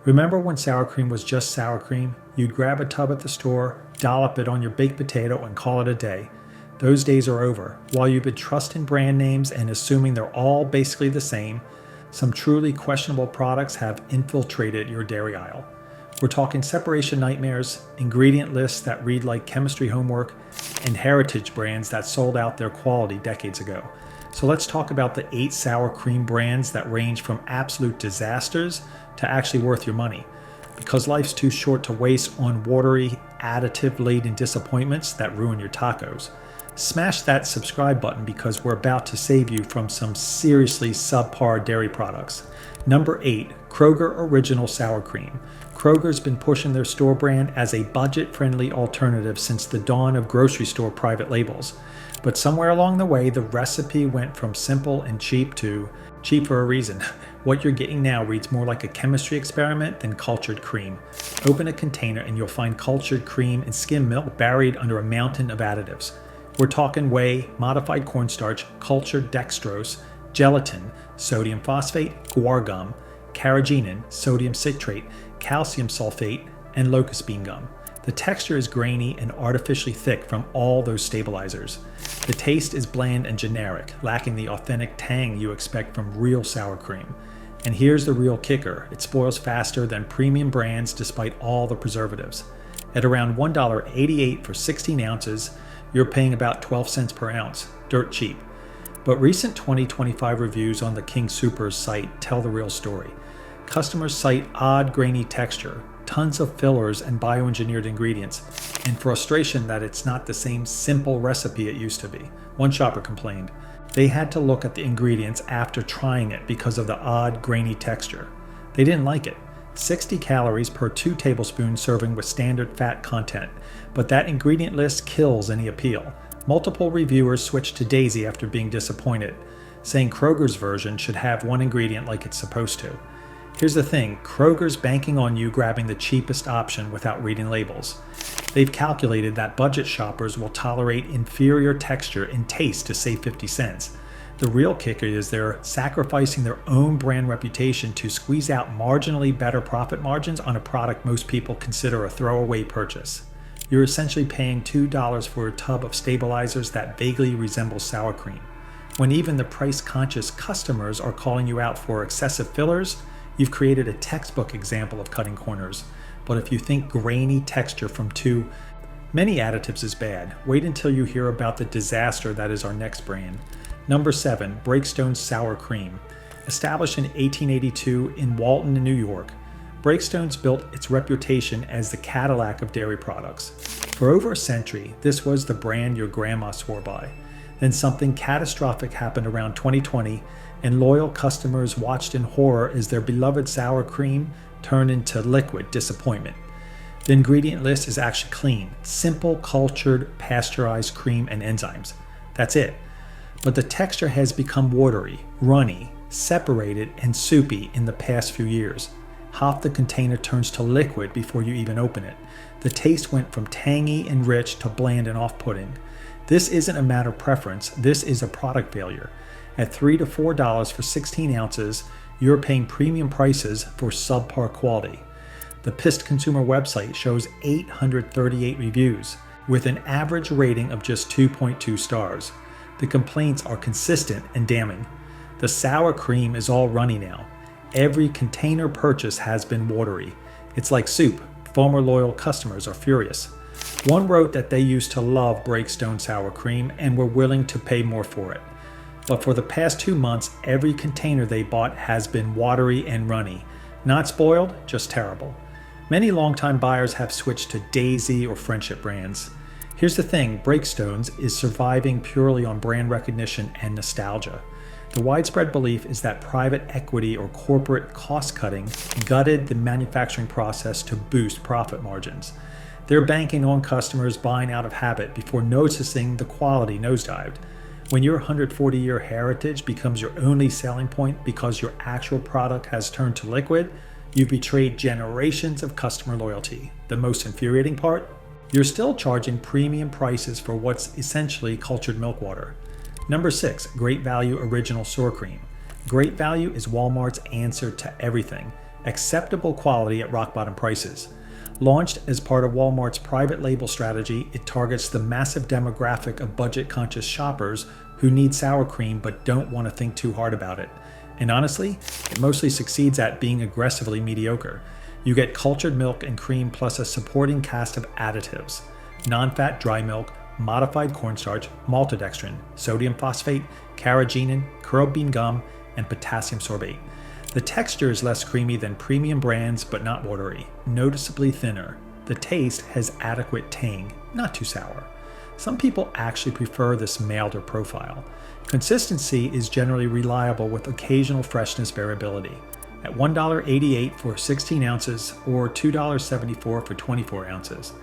Remember when sour cream was just sour cream? You'd grab a tub at the store, dollop it on your baked potato, and call it a day. Those days are over. While you've been trusting brand names and assuming they're all basically the same, some truly questionable products have infiltrated your dairy aisle. We're talking separation nightmares, ingredient lists that read like chemistry homework, and heritage brands that sold out their quality decades ago. So let's talk about the 8 sour cream brands that range from absolute disasters to actually worth your money. Because life's too short to waste on watery, additive-laden disappointments that ruin your tacos. Smash that subscribe button because we're about to save you from some seriously subpar dairy products. Number 8, Kroger Original Sour Cream. Kroger's been pushing their store brand as a budget-friendly alternative since the dawn of grocery store private labels. But somewhere along the way, the recipe went from simple and cheap to cheap for a reason. What you're getting now reads more like a chemistry experiment than cultured cream. Open a container and you'll find cultured cream and skim milk buried under a mountain of additives. We're talking whey, modified cornstarch, cultured dextrose, gelatin, sodium phosphate, guar gum, carrageenan, sodium citrate, calcium sulfate, and locust bean gum. The texture is grainy and artificially thick from all those stabilizers. The taste is bland and generic, lacking the authentic tang you expect from real sour cream. And here's the real kicker, it spoils faster than premium brands despite all the preservatives. At around $1.88 for 16 ounces, you're paying about 12 cents per ounce, dirt cheap. But recent 2025 reviews on the King Soopers site tell the real story. Customers cite odd grainy texture, tons of fillers and bioengineered ingredients, and frustration that it's not the same simple recipe it used to be. One shopper complained they had to look at the ingredients after trying it because of the odd grainy texture. They didn't like it. 60 calories per 2 tablespoons serving with standard fat content, but that ingredient list kills any appeal. Multiple reviewers switched to Daisy after being disappointed, saying Kroger's version should have one ingredient like it's supposed to. Here's the thing, Kroger's banking on you grabbing the cheapest option without reading labels. They've calculated that budget shoppers will tolerate inferior texture and taste to save 50 cents. The real kicker is they're sacrificing their own brand reputation to squeeze out marginally better profit margins on a product most people consider a throwaway purchase. You're essentially paying $2 for a tub of stabilizers that vaguely resemble sour cream. When even the price-conscious customers are calling you out for excessive fillers, you've created a textbook example of cutting corners. But if you think grainy texture from too many additives is bad, wait until you hear about the disaster that is our next brand. Number 7, Breakstone Sour Cream. Established in 1882 in Walton, New York, Breakstone's built its reputation as the Cadillac of dairy products. For over a century, this was the brand your grandma swore by. Then something catastrophic happened around 2020, and loyal customers watched in horror as their beloved sour cream turned into liquid disappointment. The ingredient list is actually clean, simple cultured pasteurized cream and enzymes. That's it. But the texture has become watery, runny, separated, and soupy in the past few years. Half the container turns to liquid before you even open it. The taste went from tangy and rich to bland and off-putting. This isn't a matter of preference, this is a product failure. At $3 to $4 for 16 ounces, you're paying premium prices for subpar quality. The pissed consumer website shows 838 reviews, with an average rating of just 2.2 stars. The complaints are consistent and damning. The sour cream is all runny now. Every container purchase has been watery. It's like soup. Former loyal customers are furious. One wrote that they used to love Breakstone sour cream and were willing to pay more for it. But for the past 2 months, every container they bought has been watery and runny. Not spoiled, just terrible. Many longtime buyers have switched to Daisy or Friendship brands. Here's the thing, Breakstone's is surviving purely on brand recognition and nostalgia. The widespread belief is that private equity or corporate cost-cutting gutted the manufacturing process to boost profit margins. They're banking on customers buying out of habit before noticing the quality nosedived. When your 140-year heritage becomes your only selling point because your actual product has turned to liquid, you've betrayed generations of customer loyalty. The most infuriating part? You're still charging premium prices for what's essentially cultured milk water. Number 6, Great Value Original Sour Cream. Great Value is Walmart's answer to everything. Acceptable quality at rock bottom prices. Launched as part of Walmart's private label strategy, it targets the massive demographic of budget-conscious shoppers who need sour cream but don't want to think too hard about it. And honestly, it mostly succeeds at being aggressively mediocre. You get cultured milk and cream plus a supporting cast of additives: non-fat dry milk, modified cornstarch, maltodextrin, sodium phosphate, carrageenan, curled bean gum, and potassium sorbate. The texture is less creamy than premium brands but not watery, noticeably thinner. The taste has adequate tang, not too sour. Some people actually prefer this milder profile. Consistency is generally reliable with occasional freshness variability. At $1.88 for 16 ounces or $2.74 for 24 ounces.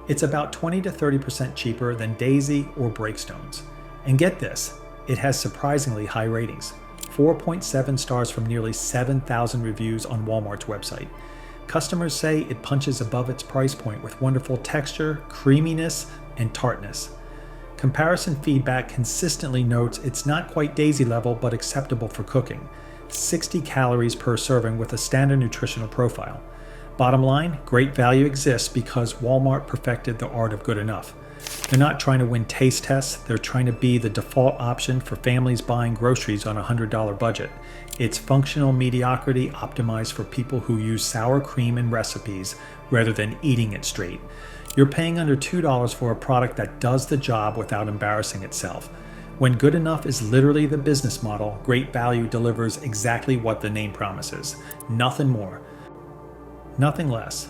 It's about 20 to 30% cheaper than Daisy or Breakstone's. And get this, it has surprisingly high ratings. 4.7 stars from nearly 7,000 reviews on Walmart's website. Customers say it punches above its price point with wonderful texture, creaminess, and tartness. Comparison feedback consistently notes it's not quite Daisy level but acceptable for cooking. 60 calories per serving with a standard nutritional profile. Bottom line, great value exists because Walmart perfected the art of good enough. They're not trying to win taste tests, they're trying to be the default option for families buying groceries on a $100 budget. It's functional mediocrity optimized for people who use sour cream in recipes rather than eating it straight. You're paying under $2 for a product that does the job without embarrassing itself. When good enough is literally the business model, great value delivers exactly what the name promises. Nothing more. Nothing less.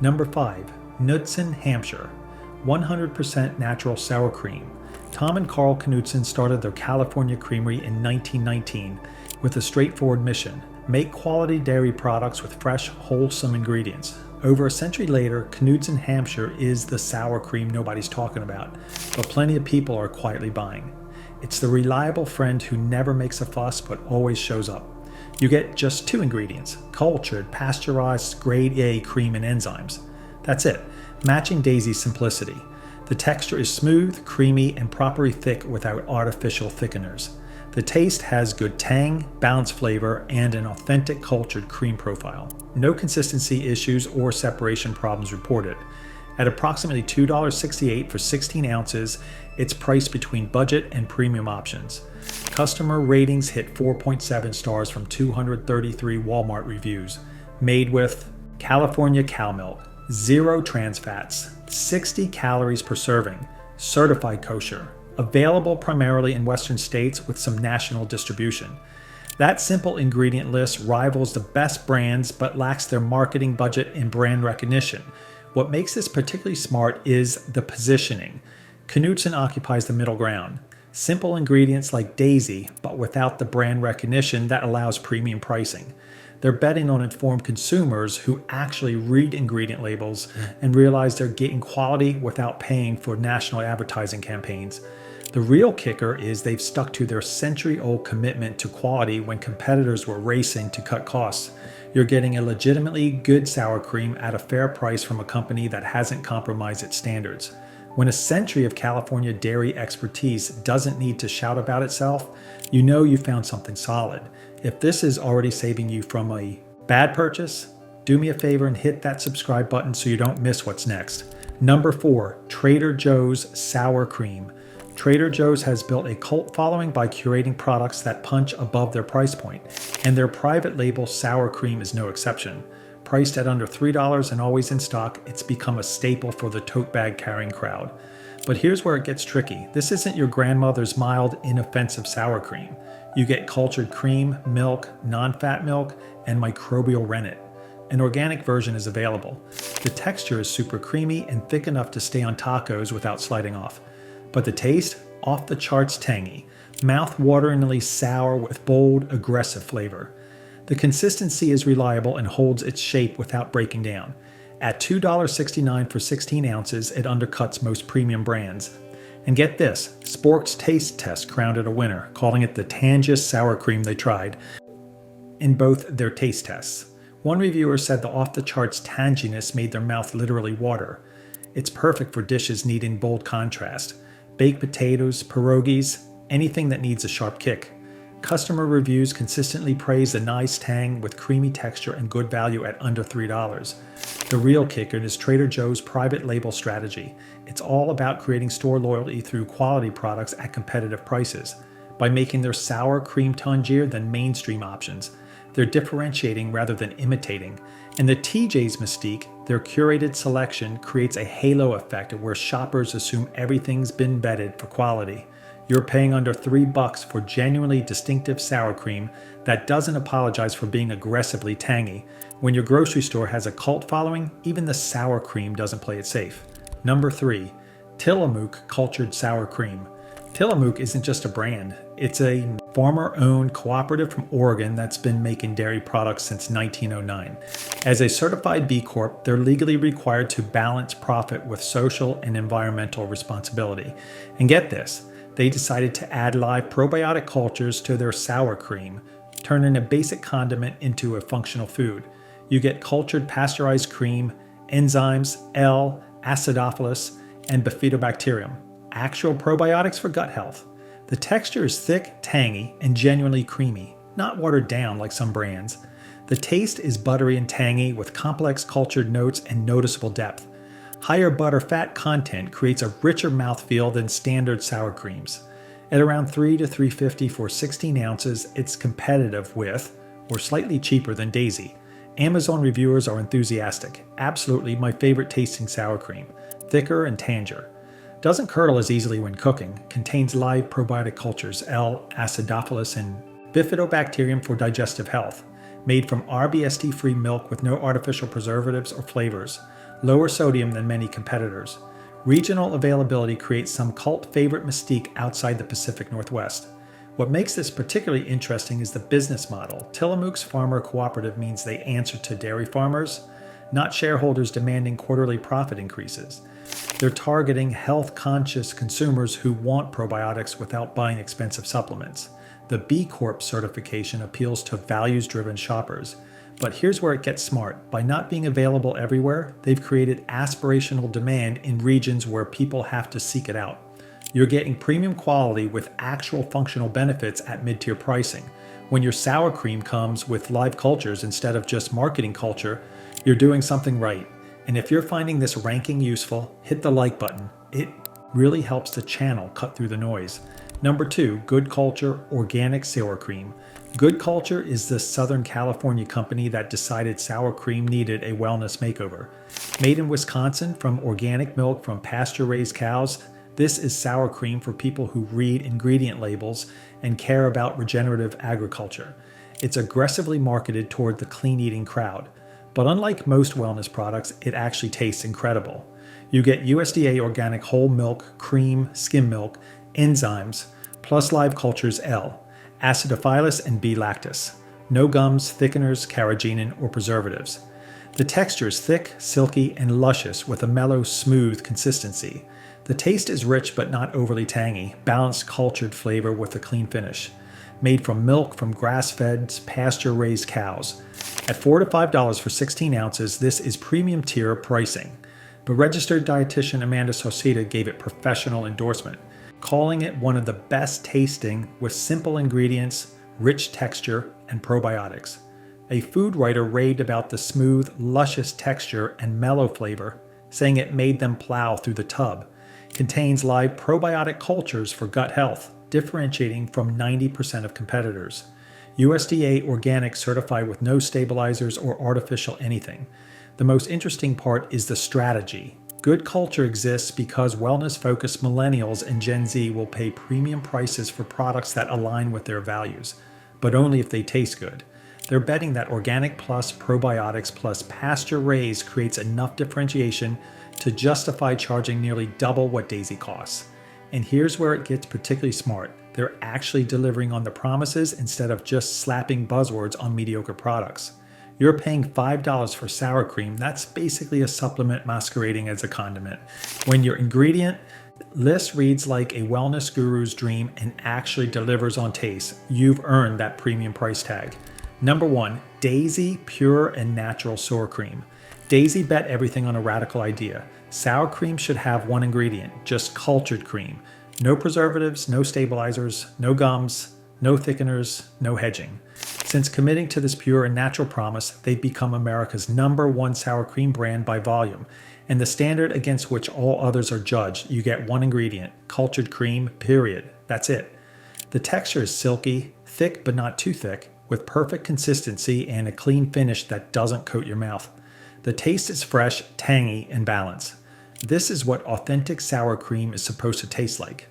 Number 5. Knudsen Hampshire. 100% natural sour cream. Tom and Carl Knudsen started their California creamery in 1919 with a straightforward mission: make quality dairy products with fresh, wholesome ingredients. Over a century later, Knudsen Hampshire is the sour cream nobody's talking about, but plenty of people are quietly buying. It's the reliable friend who never makes a fuss but always shows up. You get just 2 ingredients: cultured, pasteurized grade A cream and enzymes. That's it, matching Daisy's simplicity. The texture is smooth, creamy, and properly thick without artificial thickeners. The taste has good tang, balanced flavor, and an authentic cultured cream profile. No consistency issues or separation problems reported. At approximately $2.68 for 16 ounces, it's priced between budget and premium options. Customer ratings hit 4.7 stars from 233 Walmart reviews. Made with California cow milk, 0 trans fats, 60 calories per serving, certified kosher, available primarily in Western states with some national distribution. That simple ingredient list rivals the best brands but lacks their marketing budget and brand recognition. What makes this particularly smart is the positioning. Knudsen occupies the middle ground. Simple ingredients like Daisy, but without the brand recognition that allows premium pricing. They're betting on informed consumers who actually read ingredient labels and realize they're getting quality without paying for national advertising campaigns. The real kicker is they've stuck to their century-old commitment to quality when competitors were racing to cut costs. You're getting a legitimately good sour cream at a fair price from a company that hasn't compromised its standards. When a century of California dairy expertise doesn't need to shout about itself, you know you found something solid. If this is already saving you from a bad purchase, do me a favor and hit that subscribe button so you don't miss what's next. Number 4, Trader Joe's Sour Cream. Trader Joe's has built a cult following by curating products that punch above their price point, and their private label sour cream is no exception. Priced at under $3 and always in stock, it's become a staple for the tote bag carrying crowd. But here's where it gets tricky. This isn't your grandmother's mild, inoffensive sour cream. You get cultured cream, milk, non-fat milk, and microbial rennet. An organic version is available. The texture is super creamy and thick enough to stay on tacos without sliding off. But the taste? Off the charts tangy. Mouth-wateringly sour with bold, aggressive flavor. The consistency is reliable and holds its shape without breaking down. At $2.69 for 16 ounces, it undercuts most premium brands. And get this, Spork's Taste Test crowned it a winner, calling it the tangiest sour cream they tried in both their taste tests. One reviewer said the off-the-charts tanginess made their mouth literally water. It's perfect for dishes needing bold contrast. Baked potatoes, pierogies, anything that needs a sharp kick. Customer reviews consistently praise the nice tang with creamy texture and good value at under $3. The real kicker is Trader Joe's private label strategy. It's all about creating store loyalty through quality products at competitive prices. By making their sour cream tangier than mainstream options, they're differentiating rather than imitating. And the TJ's mystique, their curated selection, creates a halo effect where shoppers assume everything's been vetted for quality. You're paying under $3 for genuinely distinctive sour cream that doesn't apologize for being aggressively tangy. When your grocery store has a cult following, even the sour cream doesn't play it safe. Number 3. Tillamook Cultured Sour Cream. Tillamook isn't just a brand, it's a farmer-owned cooperative from Oregon that's been making dairy products since 1909. As a certified B Corp, they're legally required to balance profit with social and environmental responsibility. And get this, they decided to add live probiotic cultures to their sour cream, turning a basic condiment into a functional food. You get cultured pasteurized cream, enzymes, L, acidophilus, and bifidobacterium, actual probiotics for gut health. The texture is thick, tangy, and genuinely creamy, not watered down like some brands. The taste is buttery and tangy with complex cultured notes and noticeable depth. Higher butter fat content creates a richer mouthfeel than standard sour creams. At around $3 to $3.50 for 16 ounces, it's competitive with, or slightly cheaper than Daisy. Amazon reviewers are enthusiastic. Absolutely my favorite tasting sour cream. Thicker and tangier. Doesn't curdle as easily when cooking. Contains live probiotic cultures, L. acidophilus and bifidobacterium for digestive health. Made from RBST-free milk with no artificial preservatives or flavors. Lower sodium than many competitors. Regional availability creates some cult favorite mystique outside the Pacific Northwest. What makes this particularly interesting is the business model. Tillamook's farmer cooperative means they answer to dairy farmers, not shareholders demanding quarterly profit increases. They're targeting health-conscious consumers who want probiotics without buying expensive supplements. The B Corp certification appeals to values-driven shoppers. But here's where it gets smart. By not being available everywhere, they've created aspirational demand in regions where people have to seek it out. You're getting premium quality with actual functional benefits at mid-tier pricing. When your sour cream comes with live cultures instead of just marketing culture, you're doing something right. And if you're finding this ranking useful, hit the like button. It really helps the channel cut through the noise. Number 2, Good Culture Organic Sour Cream. Good Culture is the Southern California company that decided sour cream needed a wellness makeover. Made in Wisconsin from organic milk from pasture-raised cows, this is sour cream for people who read ingredient labels and care about regenerative agriculture. It's aggressively marketed toward the clean-eating crowd. But unlike most wellness products, it actually tastes incredible. You get USDA organic whole milk, cream, skim milk, enzymes, plus live cultures L, acidophilus and B lactis. No gums, thickeners, carrageenan, or preservatives. The texture is thick, silky, and luscious with a mellow, smooth consistency. The taste is rich but not overly tangy, balanced cultured flavor with a clean finish. Made from milk from grass-fed, pasture-raised cows. At $4 to $5 for 16 ounces, this is premium tier pricing. But registered dietitian Amanda Sauceda gave it professional endorsement, calling it one of the best tasting with simple ingredients, rich texture, and probiotics. A food writer raved about the smooth, luscious texture and mellow flavor, saying it made them plow through the tub. Contains live probiotic cultures for gut health, differentiating from 90% of competitors. USDA organic certified with no stabilizers or artificial anything. The most interesting part is the strategy. Good Culture exists because wellness-focused millennials and Gen Z will pay premium prices for products that align with their values, but only if they taste good. They're betting that organic plus probiotics plus pasture-raised creates enough differentiation to justify charging nearly double what Daisy costs. And here's where it gets particularly smart. They're actually delivering on the promises instead of just slapping buzzwords on mediocre products. You're paying $5 for sour cream. That's basically a supplement masquerading as a condiment. When your ingredient list reads like a wellness guru's dream and actually delivers on taste, you've earned that premium price tag. Number 1, Daisy Pure and Natural Sour Cream. Daisy bet everything on a radical idea. Sour cream should have one ingredient, just cultured cream. No preservatives, no stabilizers, no gums, No thickeners, no hedging. Since committing to this pure and natural promise, they've become America's #1 sour cream brand by volume, and the standard against which all others are judged. You get one ingredient, cultured cream, period. That's it. The texture is silky, thick but not too thick, with perfect consistency and a clean finish that doesn't coat your mouth. The taste is fresh, tangy, and balanced. This is what authentic sour cream is supposed to taste like.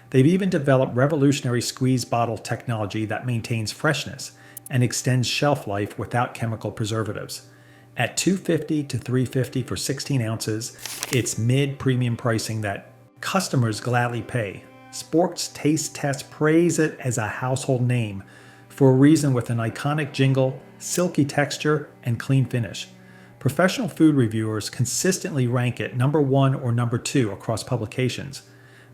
They've even developed revolutionary squeeze bottle technology that maintains freshness and extends shelf life without chemical preservatives. At $2.50 to $3.50 for 16 ounces, it's mid-premium pricing that customers gladly pay. Sports Taste Test praise it as a household name for a reason, with an iconic jingle, silky texture, and clean finish. Professional food reviewers consistently rank it #1 or #2 across publications.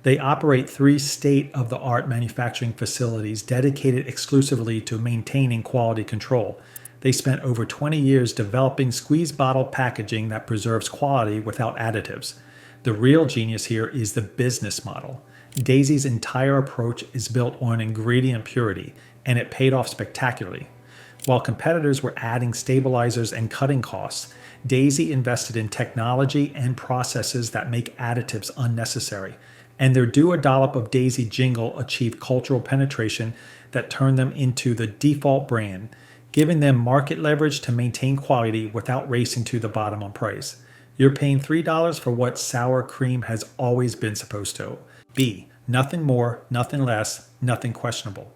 They operate 3 state-of-the-art manufacturing facilities dedicated exclusively to maintaining quality control. They spent over 20 years developing squeeze bottle packaging that preserves quality without additives. The real genius here is the business model. Daisy's entire approach is built on ingredient purity, and it paid off spectacularly. While competitors were adding stabilizers and cutting costs, Daisy invested in technology and processes that make additives unnecessary. And their Do a Dollop of Daisy jingle achieved cultural penetration that turned them into the default brand, giving them market leverage to maintain quality without racing to the bottom on price. You're paying $3 for what sour cream has always been supposed to be. Nothing more, nothing less, nothing questionable.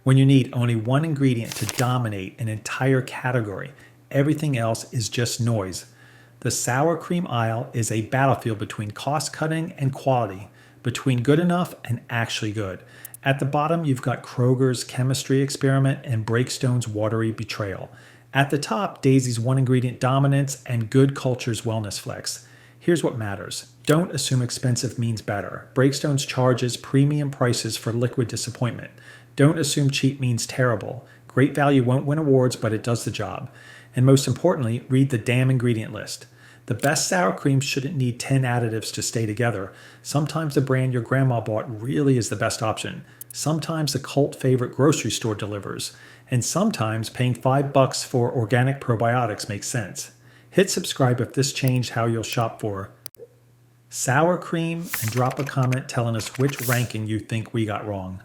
When you need only one ingredient to dominate an entire category, everything else is just noise. The sour cream aisle is a battlefield between cost-cutting and quality, between good enough and actually good. At the bottom, you've got Kroger's chemistry experiment and Breakstone's watery betrayal. At the top, Daisy's one-ingredient dominance and Good Culture's wellness flex. Here's what matters. Don't assume expensive means better. Breakstone's charges premium prices for liquid disappointment. Don't assume cheap means terrible. Great value won't win awards, but it does the job. And most importantly, read the damn ingredient list. The best sour cream shouldn't need 10 additives to stay together. Sometimes the brand your grandma bought really is the best option. Sometimes the cult favorite grocery store delivers. And sometimes paying $5 for organic probiotics makes sense. Hit subscribe if this changed how you'll shop for sour cream, and drop a comment telling us which ranking you think we got wrong.